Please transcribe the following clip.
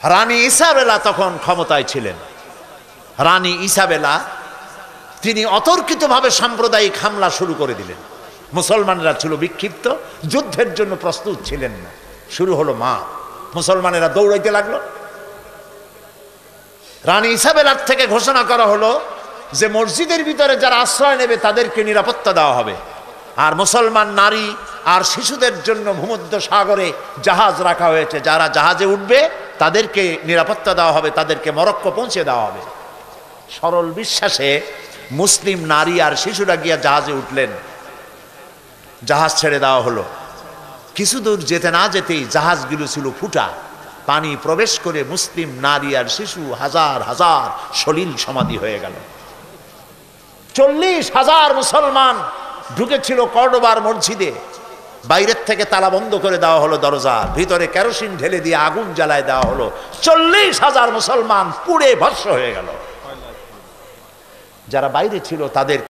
রানী Isabella তখন ক্ষমতায় ছিলেন। রানী ইসাবেলা তিনি অতর্কিতভাবে সাম্প্রদায়িক হামলা শুরু করে দিলেন। মুসলমানেরা ছিল বিক্ষিপ্ত, যুদ্ধের জন্য প্রস্তুত ছিলেন না। শুরু হলো মুসলমানেরা দৌড়াইতে লাগলো। রানী ইসাবেলার থেকে ঘোষণা করা হলো যে মসজিদের ভিতরে যারা আশ্রয় নেবে তাদেরকে নিরাপত্তা দেওয়া হবে, আর মুসলমান নারী আর শিশুদের জন্য ভূমধ্য সাগরে জাহাজ রাখা হয়েছে, যারা জাহাজে উঠবে তাদেরকে নিরাপত্তা দেওয়া হবে, তাদেরকে মরক্কো পৌঁছে দেওয়া হবে। সরল বিশ্বাসে মুসলিম নারী আর শিশুরা গিয়া জাহাজে উঠলেন। জাহাজ ছেড়ে দেওয়া হলো। কিছু দূর যেতে না যেতেই জাহাজগুলো ছিল ফুটা, পানি প্রবেশ করে মুসলিম নারী আর শিশু হাজার হাজার সলিল সমাধি হয়ে গেল। 40,000 মুসলমান ঢুকেছিল কর্ডোবার মসজিদে। বাইরের থেকে তালা বন্ধ করে দেওয়া হলো দরজা, ভিতরে কেরোসিন ঢেলে দিয়ে আগুন জ্বালায় দেওয়া হলো। 40,000 মুসলমান পুড়ে ভস্ম হয়ে গেল। যারা বাইরে ছিল তাদের